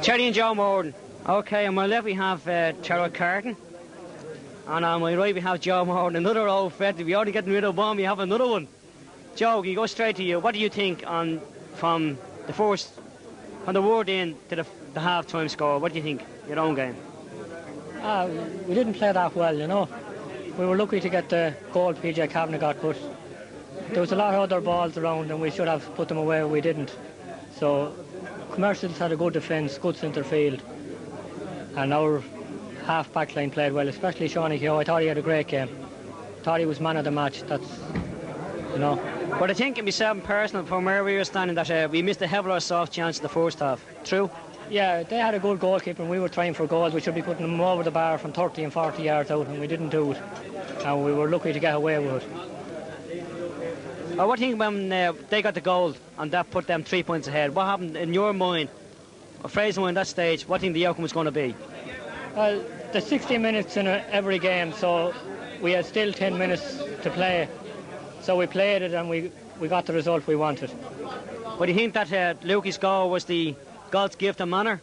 Cherry and Joe Moran. Okay, on my left we have Terrell Carton. And on my right we have Joe Moran, another old friend. If we already getting rid of one, we have another one. Joe, can you go straight to you? What do you think from the word in to the half-time score? What do you think, your own game? We didn't play that well, you know. We were lucky to get the goal PJ Kavanagh got, but there was a lot of other balls around and we should have put them away, we didn't. So Commercials had a good defence, good centre field, and our half-back line played well, especially Shawnee Keogh. I thought he had a great game. Thought he was man of the match, that's, you know. But I think in myself personal, from where we were standing, that we missed a hell of a soft chance in the first half. True? Yeah, they had a good goalkeeper and we were trying for goals. We should be putting them over the bar from 30 and 40 yards out, and we didn't do it. And we were lucky to get away with it. What do you think when they got the goal and that put them 3 points ahead? What happened in your mind, or Fraser's mind at that stage? What do you think the outcome was going to be? Well, there's 60 minutes in every game, so we had still 10 minutes to play. So we played it and we got the result we wanted. But do you think that Lukey's goal was the God's gift of manner?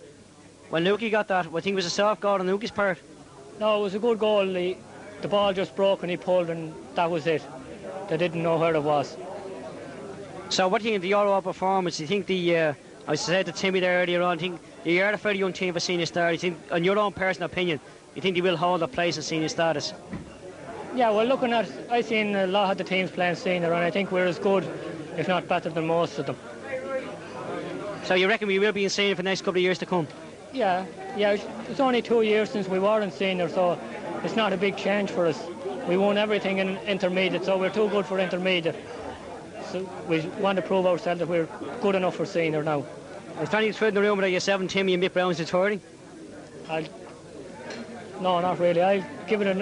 When Lukey got that, I think it was a soft goal on Lukey's part. No, it was a good goal. The ball just broke and he pulled, and that was it. They didn't know where it was. So what do you think of the overall performance? Do you think I said to Timmy there earlier on, I think you're a fairly young team for senior status. Do you think, in your own personal opinion, you think they will hold their place in senior status? Yeah, well, looking at, I've seen a lot of the teams playing senior, and I think we're as good, if not better, than most of them. So you reckon we will be in senior for the next couple of years to come? Yeah, it's only 2 years since we were in senior, so it's not a big change for us. We won everything in intermediate, so we're too good for intermediate. So we want to prove ourselves that we're good enough for senior now. Is there any thread in the room with yourself and Timmy and Mick Brown's returning? No, not really. I'll give it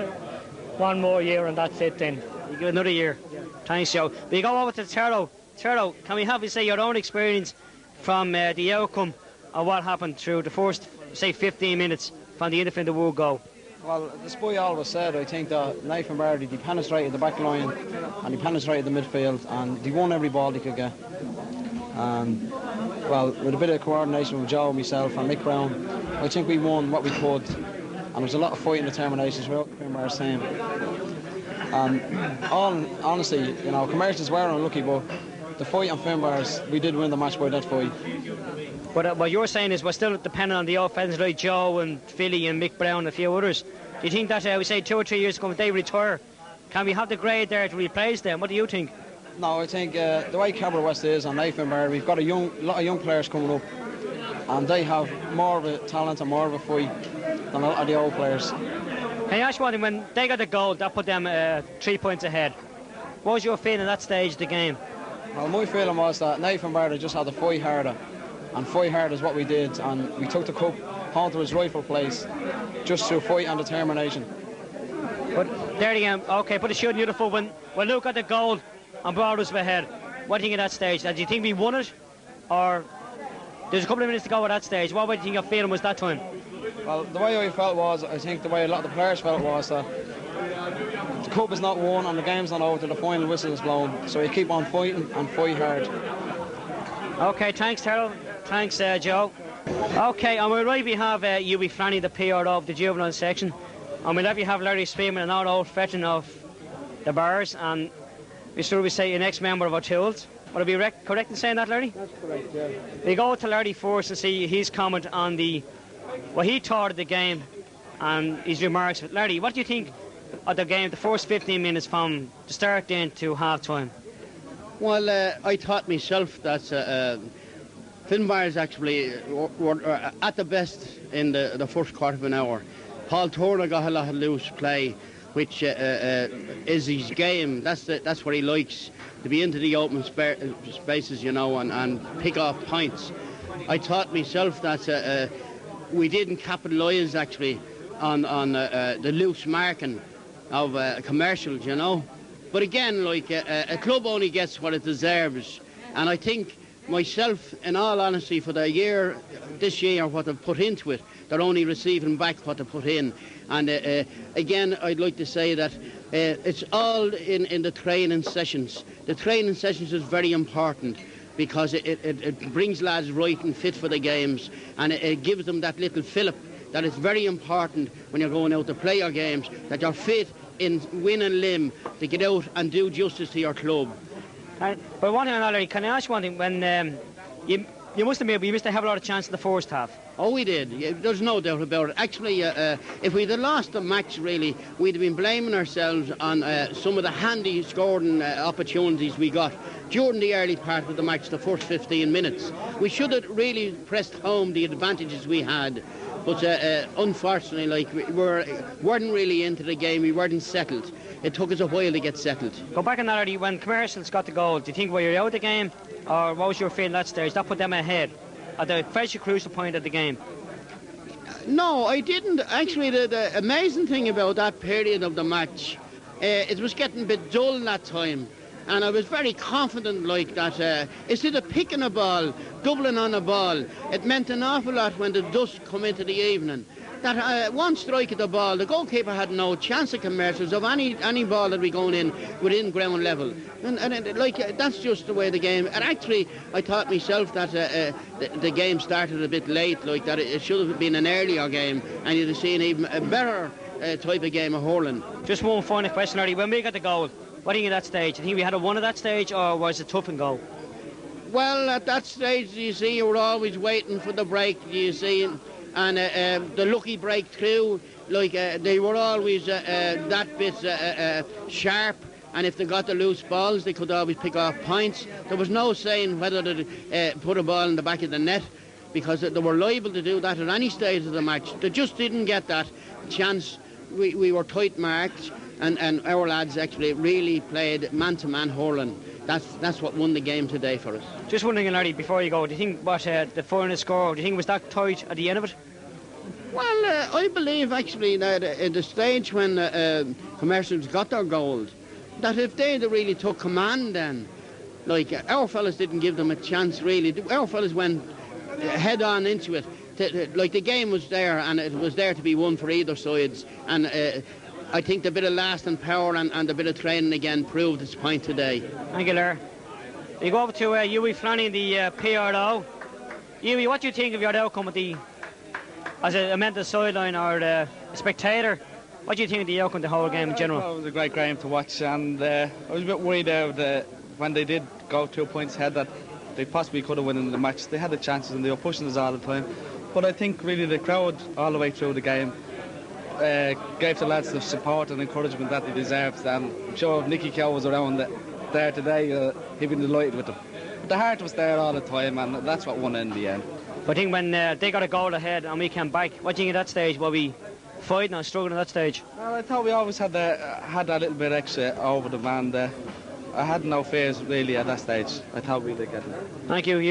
one more year and that's it then. You give it another year? Yeah. Thanks, Joe. We go over to Terrell. Terrell, can we have you say your own experience from the outcome of what happened through the first, say, 15 minutes from the end of the Wood goal? Well, despite all was said, I think that Nathan Barty, they penetrated the back line and they penetrated the midfield, and they won every ball they could get. And, well, with a bit of coordination with Joe, myself and Mick Brown, I think we won what we could. And there was a lot of fight and determination throughout the Finbar's team. Honestly, you know, Commercials were unlucky, but the fight on Finbar's, we did win the match by that fight. But what you're saying is we're still dependent on the offense like Joe and Philly and Mick Brown and a few others. Do you think that, we say 2 or 3 years ago, if they retire, can we have the grade there to replace them? What do you think? No, I think the way Cabra West is on Nathan Bar, we've got a lot of young players coming up, and they have more of a talent and more of a fight than a lot of the old players. Can you ask one thing, when they got the goal, that put them 3 points ahead. What was your feeling at that stage of the game? Well, my feeling was that Nathan Bar just had to fight harder, and fight hard is what we did, and we took the cup home to its rightful place just through fight and determination. But there again, okay, put a shoot in the foot. When Luke got the goal and brought us ahead, what do you think at that stage? Do you think we won it, or there's a couple of minutes to go at that stage? What do you think your feeling was that time? Well, the way I felt was, I think the way a lot of the players felt was that the cup is not won and the game's not over till the final whistle is blown. So you keep on fighting and fight hard. Okay, thanks Terrell. Thanks Joe. Okay, on my right we have Hughie Flannagan, the PRO of the juvenile section. On my left we have Larry Sweetman, an old veteran of the bars, and we say an ex-member of our tools. Would I be correct in saying that, Larry? That's correct, yeah. We go to Larry first and see his comment on what he thought of the game and his remarks. Larry, what do you think of the game, the first 15 minutes from the start then to half-time? Well, I thought myself that Finbar's actually were at the best in the first quarter of an hour. Paul Turner got a lot of loose play, which is his game. That's what he likes, to be into the open spaces, you know, and pick off points. I thought myself that we didn't capitalise actually on the loose marking of Commercials, you know. But again, like a club only gets what it deserves, and I think myself, in all honesty, for this year, what they've put into it, they're only receiving back what they put in. And again, I'd like to say that it's all in the training sessions. The training sessions is very important. because it brings lads right and fit for the games, and it gives them that little fillip that is very important when you're going out to play your games, that you're fit in win and limb to get out and do justice to your club. But one thing, Larry, can I ask one thing? When you must have a lot of chance in the first half. Oh, we did. Yeah, there's no doubt about it. Actually, if we'd have lost the match, really, we'd have been blaming ourselves on some of the handy scoring opportunities we got during the early part of the match, the first 15 minutes. We should have really pressed home the advantages we had. But unfortunately, we weren't really into the game. We weren't settled. It took us a while to get settled. Go back on that, Eddie. When Commercials got the goal, do you think were you out of the game, or what was your feeling at that stage? That put them ahead at the very crucial point of the game. No, I didn't. Actually, the amazing thing about that period of the match, it was getting a bit dull that time. And I was very confident like that. Instead of picking a ball, doubling on a ball, it meant an awful lot when the dusk come into the evening. That one strike at the ball, the goalkeeper had no chance of Commercials of any ball that we going in within ground level. And that's just the way the game. And actually, I thought myself that the game started a bit late, like that it should have been an earlier game, and you'd have seen even a better type of game of hurling. Just one final question, Eddie. When we got the goal, what do you think at that stage? Do you think we had a won at that stage, or was it tough and goal? Well, at that stage, you see, you were always waiting for the break, you see, and the lucky breakthrough, like they were always that bit sharp, and if they got the loose balls, they could always pick off points. There was no saying whether to put a ball in the back of the net, because they were liable to do that at any stage of the match. They just didn't get that chance. We were tight marked. And our lads actually really played man-to-man hurling. That's what won the game today for us. Just wondering, Larry, before you go, do you think what the final score, do you think was that tight at the end of it? Well, I believe actually that at the stage when Commercials got their gold, that if they'd really took command then, like our fellas didn't give them a chance really. Our fellas went head on into it. Like the game was there, and it was there to be won for either sides. And I think the bit of lasting power and the bit of training again proved its point today. Thank you, Larry. You go over to Hughie Flannagan, the PRO. Hughie, what do you think of your outcome as a mental sideline or a spectator? What do you think of the outcome of the whole game in general? It was a great game to watch, and I was a bit worried when they did go 2 points ahead that they possibly could have won the match. They had the chances and they were pushing us all the time. But I think really the crowd all the way through the game gave the lads the support and encouragement that they deserved, and I'm sure if Nicky Cow was around there today, he'd be delighted with them. But the heart was there all the time, and that's what won in the end. I think when they got a goal ahead and we came back, what do you think at that stage? Were we fighting or struggling at that stage? Well, I thought we always had that little bit extra over them, and I had no fears really at that stage. I thought we'd get it. Thank you, Hughie.